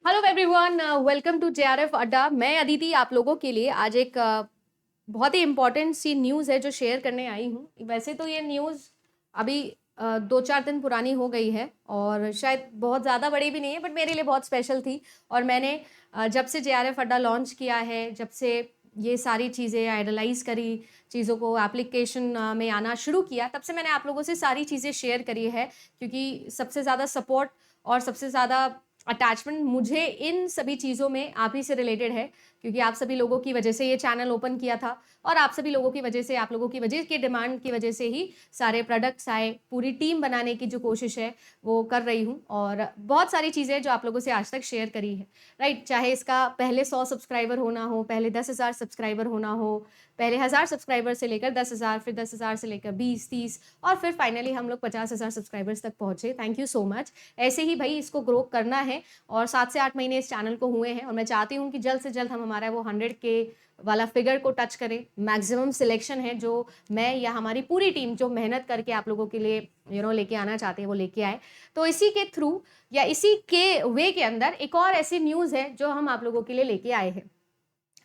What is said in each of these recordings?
Hello everyone, welcome to JRF अड्डा। मैं अदिति आप लोगों के लिए आज एक बहुत ही इम्पोर्टेंट सी न्यूज़ है जो शेयर करने आई हूँ। वैसे तो ये न्यूज़ अभी 2-4 दिन पुरानी हो गई है और शायद बहुत ज़्यादा बड़ी भी नहीं है, बट मेरे लिए बहुत स्पेशल थी। और मैंने जब से जेआरएफ अड्डा लॉन्च किया है, जब से ये सारी चीज़ें आइडलाइज करी, चीज़ों को एप्लीकेशन में आना शुरू किया, तब से मैंने आप लोगों से सारी चीज़ें शेयर करी है, क्योंकि सबसे ज़्यादा सपोर्ट और सबसे ज़्यादा अटैचमेंट मुझे इन सभी चीज़ों में आप ही से रिलेटेड है, क्योंकि आप सभी लोगों की वजह से ये चैनल ओपन किया था और आप सभी लोगों की वजह से, आप लोगों की वजह की डिमांड की वजह से ही सारे प्रोडक्ट्स आए। पूरी टीम बनाने की जो कोशिश है वो कर रही हूँ और बहुत सारी चीज़ें जो आप लोगों से आज तक शेयर करी है, राइट। चाहे इसका पहले 100 सब्सक्राइबर होना हो, पहले 10,000 सब्सक्राइबर होना हो, पहले 1,000 सब्सक्राइबर से लेकर 10,000, फिर 10,000 से लेकर 20-30 और फिर फाइनली हम लोग 50,000 सब्सक्राइबर्स तक पहुंचे। Thank you so much. ऐसे ही भाई इसको ग्रो करना है और 7 से 8 महीने इस चैनल को हुए हैं और मैं चाहती हूँ कि जल्द से जल्द हम हमारा वो 100K वाला फिगर को टच करें। मैक्सिमम सिलेक्शन है जो मैं या हमारी पूरी टीम जो मेहनत करके आप लोगों के लिए लेके आना चाहते हैं वो लेके आए। तो इसी के थ्रू या इसी के वे के अंदर एक और ऐसी न्यूज़ है जो हम आप लोगों के लिए लेके आए हैं।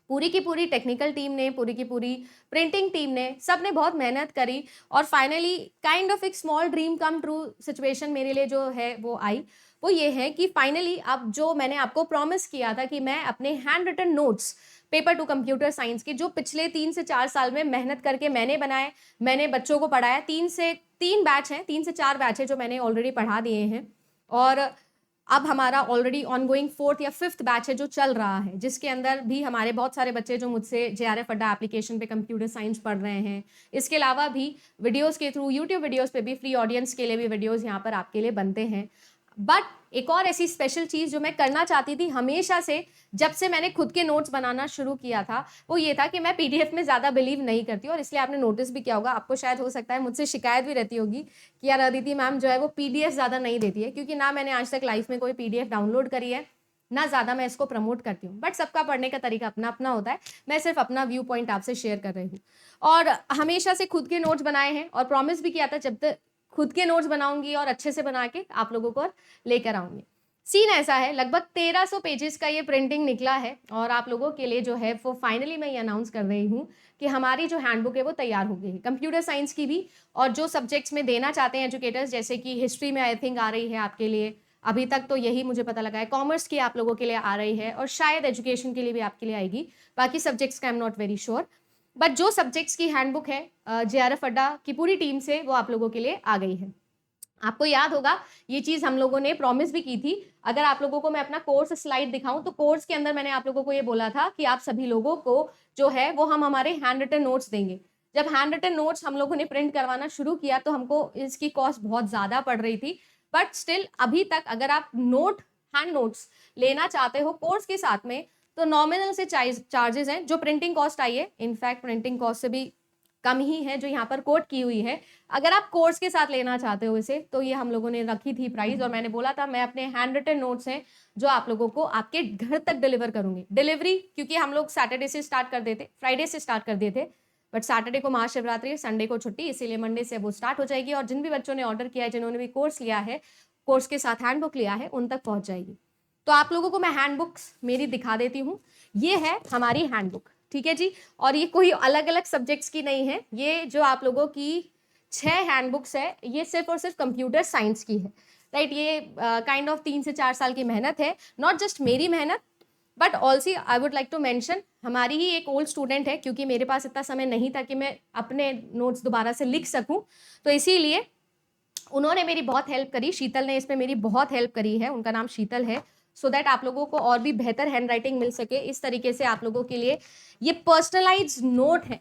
पूरी की पूरी टेक्निकल टीम ने, पूरी की पूरी प्रिंटिंग टीम ने, सब ने बहुत मेहनत करी और फाइनली काइंड ऑफ एक small dream come true situation मेरे लिए जो है वो आई। वो ये है कि फाइनली अब जो मैंने आपको प्रॉमिस किया था कि मैं अपने handwritten notes paper to computer science के जो पिछले 3 से 4 साल में मेहनत करके मैंने बनाए, मैंने बच्चों को पढ़ाया, 3 से 4 बैच हैं जो मैंने ऑलरेडी पढ़ा दिए हैं और अब हमारा ऑलरेडी ऑनगोइंग 4th या 5th बैच है जो चल रहा है, जिसके अंदर भी हमारे बहुत सारे बच्चे जो मुझसे जेआरएफ अड्डा एप्लीकेशन पे कंप्यूटर साइंस पढ़ रहे हैं। इसके अलावा भी वीडियोस के थ्रू यूट्यूब वीडियोस पे भी फ्री ऑडियंस के लिए भी वीडियोस यहाँ पर आपके लिए बनते हैं। बट एक और ऐसी स्पेशल चीज़ जो मैं करना चाहती थी हमेशा से, जब से मैंने खुद के नोट्स बनाना शुरू किया था, वो ये था कि मैं पीडीएफ में ज़्यादा बिलीव नहीं करती और इसलिए आपने नोटिस भी किया होगा, आपको शायद हो सकता है मुझसे शिकायत भी रहती होगी कि यार अदिति मैम जो है वो पीडीएफ ज़्यादा नहीं देती है, क्योंकि ना मैंने आज तक लाइफ में कोई पीडीएफ डाउनलोड करी है, ना ज़्यादा मैं इसको प्रमोट करती हूँ। बट सबका पढ़ने का तरीका अपना अपना होता है, मैं सिर्फ अपना व्यू पॉइंट आपसे शेयर कर रही हूँ। और हमेशा से खुद के नोट्स बनाए हैं और प्रॉमिस भी किया था जब तक खुद के नोट्स बनाऊंगी और अच्छे से बना के आप लोगों को लेकर आऊंगी। सीन ऐसा है, लगभग 1300 पेजेस का ये प्रिंटिंग निकला है और आप लोगों के लिए जो है वो फाइनली मैं ये अनाउंस कर रही हूँ कि हमारी जो हैंडबुक है वो तैयार हो गई है, कंप्यूटर साइंस की भी। और जो सब्जेक्ट्स में देना चाहते हैं एजुकेटर्स, जैसे कि हिस्ट्री में आई थिंक आ रही है आपके लिए, अभी तक तो यही मुझे पता लगा है, कॉमर्स की आप लोगों के लिए आ रही है और शायद एजुकेशन के लिए भी आपके लिए आएगी, बाकी सब्जेक्ट्स का I am not very sure. But जो सब्जेक्ट्स की हैंडबुक है जेआरएफ अड्डा की पूरी टीम से, वो आप लोगों के लिए आ गई है। आपको याद होगा ये चीज हम लोगों ने प्रॉमिस भी की थी। अगर आप लोगों को मैं अपना कोर्स स्लाइड दिखाऊं तो कोर्स के अंदर मैंने आप लोगों को ये बोला था कि आप सभी लोगों को जो है वो हम हमारे हैंड रिटन नोट्स देंगे। जब हैंड रिटन नोट्स हम लोगों ने प्रिंट करवाना शुरू किया तो हमको इसकी कॉस्ट बहुत ज्यादा पड़ रही थी, बट स्टिल अभी तक अगर आप हैंड नोट्स लेना चाहते हो कोर्स के साथ में तो नॉमिनल से चार्जेस हैं। जो प्रिंटिंग कॉस्ट आई है, इनफैक्ट प्रिंटिंग कॉस्ट से भी कम ही है जो यहाँ पर कोट की हुई है। अगर आप कोर्स के साथ लेना चाहते हो इसे तो ये हम लोगों ने रखी थी प्राइस, और मैंने बोला था मैं अपने हैंड रिटन नोट्स हैं जो आप लोगों को आपके घर तक डिलीवर करूंगी। डिलीवरी क्योंकि हम लोग सैटरडे से स्टार्ट कर देते, फ्राइडे से स्टार्ट कर देते, बट सैटरडे को महाशिवरात्रि, संडे को छुट्टी, इसीलिए मंडे से वो स्टार्ट हो जाएगी और जिन भी बच्चों ने ऑर्डर किया है, जिन्होंने भी कोर्स लिया है, कोर्स के साथ हैंडबुक लिया है, उन तक पहुंच जाएगी। तो आप लोगों को मैं हैंडबुक्स मेरी दिखा देती हूँ। ये है हमारी हैंडबुक, ठीक है जी। और ये कोई अलग अलग सब्जेक्ट्स की नहीं है, ये जो आप लोगों की 6 हैंडबुक्स है ये सिर्फ और सिर्फ कंप्यूटर साइंस की है, राइट। ये काइंड ऑफ 3 से 4 साल की मेहनत है, नॉट जस्ट मेरी मेहनत, but also I would like to mention हमारी ही एक ओल्ड स्टूडेंट है, क्योंकि मेरे पास इतना समय नहीं था कि मैं अपने नोट्स दोबारा से लिख सकूं, तो इसीलिए उन्होंने मेरी बहुत हेल्प करी। शीतल ने इसमें मेरी बहुत हेल्प करी है, उनका नाम शीतल है, सो दैट आप लोगों को और भी बेहतर हैंड राइटिंग मिल सके। इस तरीके से आप लोगों के लिए ये पर्सनलाइज्ड नोट है।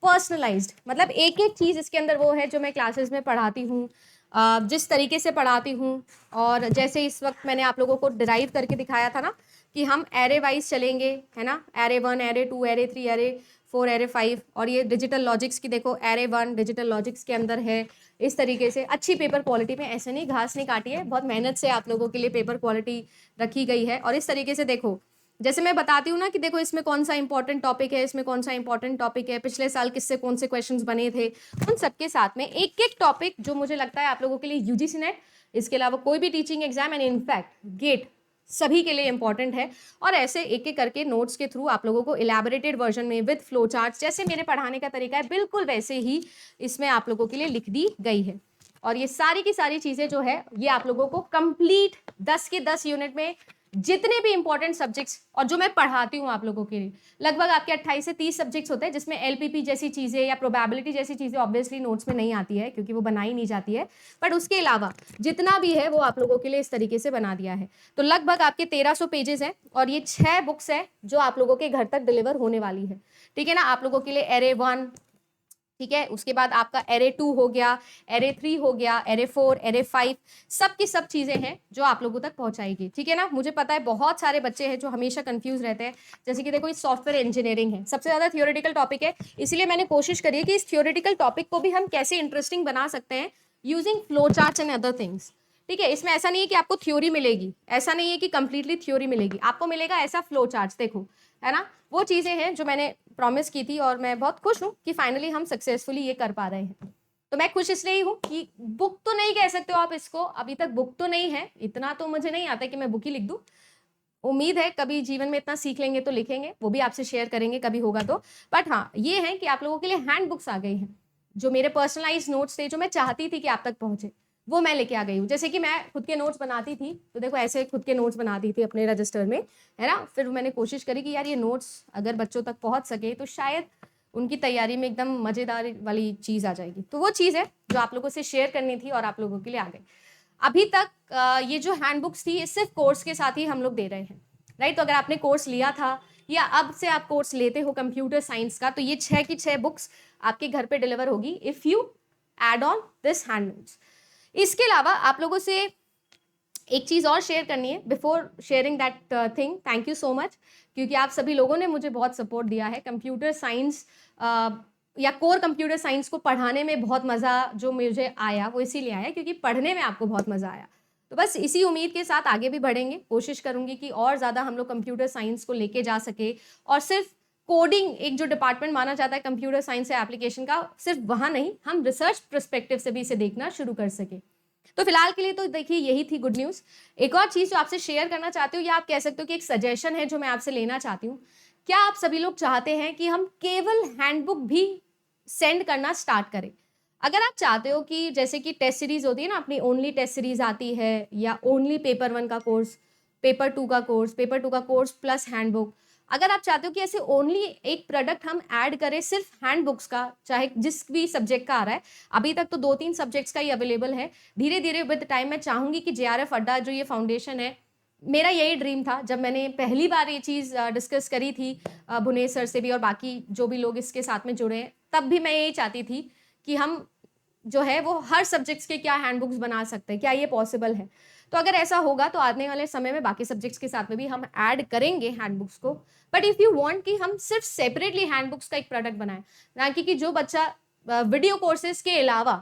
पर्सनलाइज्ड मतलब एक एक चीज़ इसके अंदर वो है जो मैं क्लासेस में पढ़ाती हूँ, जिस तरीके से पढ़ाती हूँ। और जैसे इस वक्त मैंने आप लोगों को डिराइव करके दिखाया था ना कि हम एरे वाइज चलेंगे, है ना, array 1, array 2, array 3, array 4, array 5, और ये डिजिटल लॉजिक्स की देखो एरे 1 डिजिटल लॉजिक्स के अंदर है। इस तरीके से अच्छी पेपर क्वालिटी में, ऐसे नहीं घास नहीं काटी है, बहुत मेहनत से आप लोगों के लिए पेपर क्वालिटी रखी गई है। और इस तरीके से देखो, जैसे मैं बताती हूँ ना कि देखो इसमें कौन सा इंपॉर्टेंट टॉपिक है, इसमें कौन सा इंपॉर्टेंट टॉपिक है, पिछले साल किससे कौन से क्वेश्चंस बने थे, उन सबके साथ में एक एक टॉपिक जो मुझे लगता है आप लोगों के लिए यूजीसी नेट, इसके अलावा कोई भी teaching exam and in fact GATE सभी के लिए इंपॉर्टेंट है। और ऐसे एक एक करके नोट्स के थ्रू आप लोगों को इलेबोरेटेड वर्जन में विद फ्लो चार्ट, जैसे मेरे पढ़ाने का तरीका है बिल्कुल वैसे ही इसमें आप लोगों के लिए लिख दी गई है। और ये सारी की सारी चीजें जो है ये आप लोगों को कंप्लीट 10 के 10 यूनिट में जितने भी इंपॉर्टेंट सब्जेक्ट्स और जो मैं पढ़ाती हूँ आप लोगों के लिए, लगभग आपके 28 से 30 सब्जेक्ट्स होते हैं, जिसमें एलपीपी जैसी चीजें या प्रोबेबिलिटी जैसी चीजें ऑब्वियसली नोट्स में नहीं आती है क्योंकि वो बनाई नहीं जाती है, बट उसके अलावा जितना भी है वो आप लोगों के लिए इस तरीके से बना दिया है। तो लगभग आपके 1300 पेजेस हैं और ये 6 बुक्स है जो आप लोगों के घर तक डिलीवर होने वाली है। ठीक है ना, आप लोगों के लिए एरे 1, ठीक है, उसके बाद आपका एरे 2 हो गया, एरे 3 हो गया, एरे 4, एरे 5, सब की सब चीजें हैं जो आप लोगों तक पहुंचाएगी। ठीक है ना, मुझे पता है बहुत सारे बच्चे हैं जो हमेशा कंफ्यूज रहते हैं, जैसे कि देखो ये सॉफ्टवेयर इंजीनियरिंग है, सबसे ज्यादा थियोरेटिकल टॉपिक है, इसलिए मैंने कोशिश करी है कि इस थियोरेटिकल टॉपिक को भी हम कैसे इंटरेस्टिंग बना सकते हैं using flow charts and other things. ठीक है, इसमें ऐसा नहीं है कि आपको थ्योरी मिलेगी, ऐसा नहीं है कि कंप्लीटली थ्योरी मिलेगी, आपको मिलेगा ऐसा फ्लो चार्ट्स, देखो है ना, वो चीजें हैं जो मैंने प्रॉमिस की थी और मैं बहुत खुश हूं कि फाइनली हम सक्सेसफुली ये कर पा रहे हैं। तो मैं खुश इसलिए ही हूं कि बुक तो नहीं कह सकते हो आप इसको, अभी तक बुक तो नहीं है, इतना तो मुझे नहीं आता कि मैं बुक ही लिख दूं। उम्मीद है कभी जीवन में इतना सीख लेंगे तो लिखेंगे, वो भी आपसे शेयर करेंगे कभी होगा तो। बट हाँ, ये है कि आप लोगों के लिए हैंड बुक्स आ गई हैं, जो मेरे पर्सनलाइज नोट्स थे जो मैं चाहती थी कि आप तक पहुंचे, वो मैं लेके आ गई हूँ। जैसे कि मैं खुद के नोट्स बनाती थी, तो देखो ऐसे खुद के नोट्स बनाती थी अपने रजिस्टर में, है ना, फिर मैंने कोशिश करी कि यार ये नोट्स अगर बच्चों तक पहुंच सके तो शायद उनकी तैयारी में एकदम मजेदार वाली चीज आ जाएगी। तो वो चीज है जो आप लोगों से शेयर करनी थी और आप लोगों के लिए आ गई। अभी तक ये जो हैंडबुक्स थी ये सिर्फ कोर्स के साथ ही हम लोग दे रहे हैं, राइट। तो अगर आपने कोर्स लिया था या अब से आप कोर्स लेते हो कंप्यूटर साइंस का, तो ये 6 की 6 बुक्स आपके घर पे डिलीवर होगी if you add on this hand notes. इसके अलावा आप लोगों से एक चीज और शेयर करनी है before sharing that thing. Thank you so much, क्योंकि आप सभी लोगों ने मुझे बहुत सपोर्ट दिया है। कंप्यूटर साइंस या कोर कंप्यूटर साइंस को पढ़ाने में बहुत मजा जो मुझे आया वो इसीलिए आया क्योंकि पढ़ने में आपको बहुत मजा आया। तो बस इसी उम्मीद के साथ आगे भी बढ़ेंगे, कोशिश करूंगी कि और ज्यादा हम लोग कंप्यूटर साइंस को लेके जा सके, और सिर्फ कोडिंग एक जो डिपार्टमेंट माना जाता है कंप्यूटर साइंस या एप्लीकेशन का, सिर्फ वहां नहीं, हम रिसर्च पर्सपेक्टिव से भी इसे देखना शुरू कर सके। तो फिलहाल के लिए तो देखिए यही थी गुड न्यूज। एक और चीज जो आपसे शेयर करना चाहती हूँ, या आप कह सकते हो कि एक सजेशन है जो मैं आपसे लेना चाहती हूँ। क्या आप सभी लोग चाहते हैं कि हम केवल हैंडबुक भी सेंड करना स्टार्ट करें? अगर आप चाहते हो कि जैसे कि टेस्ट सीरीज होती है ना, अपनी ओनली टेस्ट सीरीज आती है, या ओनली पेपर 1 का कोर्स, पेपर 2 का कोर्स, पेपर 2 का कोर्स प्लस हैंडबुक, अगर आप चाहते हो कि ऐसे ओनली एक प्रोडक्ट हम ऐड करें सिर्फ हैंडबुक्स का, चाहे जिस भी सब्जेक्ट का आ रहा है, अभी तक तो 2-3 सब्जेक्ट्स का ही अवेलेबल है, धीरे धीरे विद टाइम मैं चाहूंगी कि जेआरएफ अड्डा जो ये फाउंडेशन है, मेरा यही ड्रीम था जब मैंने पहली बार ये चीज़ डिस्कस करी थी भुवनेश सर से भी और बाकी जो भी लोग इसके साथ में जुड़े हैं, तब भी मैं यही चाहती थी कि हम जो है वो हर सब्जेक्ट्स के क्या हैंडबुक्स बना सकते हैं, क्या ये पॉसिबल है। तो अगर ऐसा होगा तो आने वाले समय में बाकी सब्जेक्ट्स के साथ में भी हम ऐड करेंगे हैंडबुक्स को। बट इफ़ यू वांट कि हम सिर्फ सेपरेटली हैंडबुक्स का एक प्रोडक्ट बनाएं, ना कि जो बच्चा वीडियो कोर्सेज के अलावा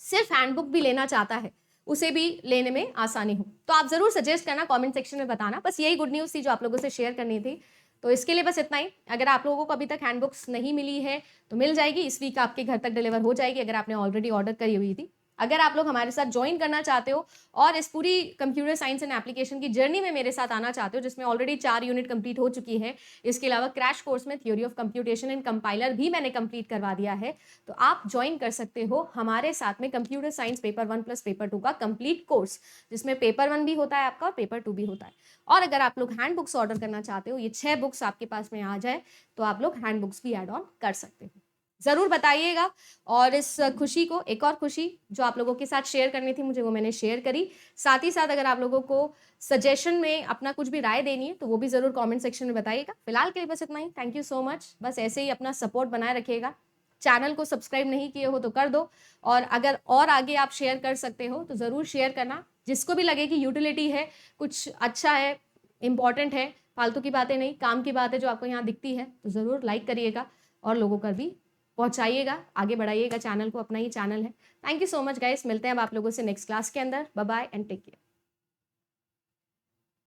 सिर्फ हैंडबुक भी लेना चाहता है उसे भी लेने में आसानी हो, तो आप जरूर सजेस्ट करना, कमेंट सेक्शन में बताना। बस यही गुड न्यूज़ थी जो आप लोगों से शेयर करनी थी। तो इसके लिए बस इतना ही। अगर आप लोगों को अभी तक हैंडबुक्स नहीं मिली है तो मिल जाएगी, इस वीक आपके घर तक डिलीवर हो जाएगी अगर आपने ऑलरेडी ऑर्डर करी हुई थी। अगर आप लोग हमारे साथ ज्वाइन करना चाहते हो और इस पूरी कंप्यूटर साइंस एंड एप्लीकेशन की जर्नी में मेरे साथ आना चाहते हो, जिसमें ऑलरेडी 4 यूनिट कंप्लीट हो चुकी है, इसके अलावा क्रैश कोर्स में theory of computation and compiler भी मैंने कंप्लीट करवा दिया है, तो आप ज्वाइन कर सकते हो हमारे साथ में computer science paper 1 plus paper 2 का कंप्लीट कोर्स, जिसमें पेपर 1 भी होता है आपका और पेपर 2 भी होता है। और अगर आप लोग हैंड बुक्स ऑर्डर करना चाहते हो, ये 6 बुक्स आपके पास में आ जाए, तो आप लोग हैंड बुक्स भी एड ऑन कर सकते हो। ज़रूर बताइएगा। और इस खुशी को, एक और खुशी जो आप लोगों के साथ शेयर करनी थी मुझे, वो मैंने शेयर करी। साथ ही साथ अगर आप लोगों को सजेशन में अपना कुछ भी राय देनी है तो वो भी ज़रूर कमेंट सेक्शन में बताइएगा। फिलहाल के लिए बस इतना ही। Thank you so much. बस ऐसे ही अपना सपोर्ट बनाए रखिएगा। चैनल को सब्सक्राइब नहीं किए हो तो कर दो, और अगर और आगे आप शेयर कर सकते हो तो ज़रूर शेयर करना, जिसको भी लगे कि यूटिलिटी है, कुछ अच्छा है, इंपॉर्टेंट है, फालतू की बातें नहीं, काम की बात है जो आपको यहाँ दिखती है, तो ज़रूर लाइक करिएगा और लोगों का भी पहुंचाइएगा, आगे बढ़ाइएगा चैनल को, अपना ही चैनल है। Thank you so much guys, मिलते हैं अब आप लोगों से नेक्स्ट क्लास के अंदर। Bye bye and take care.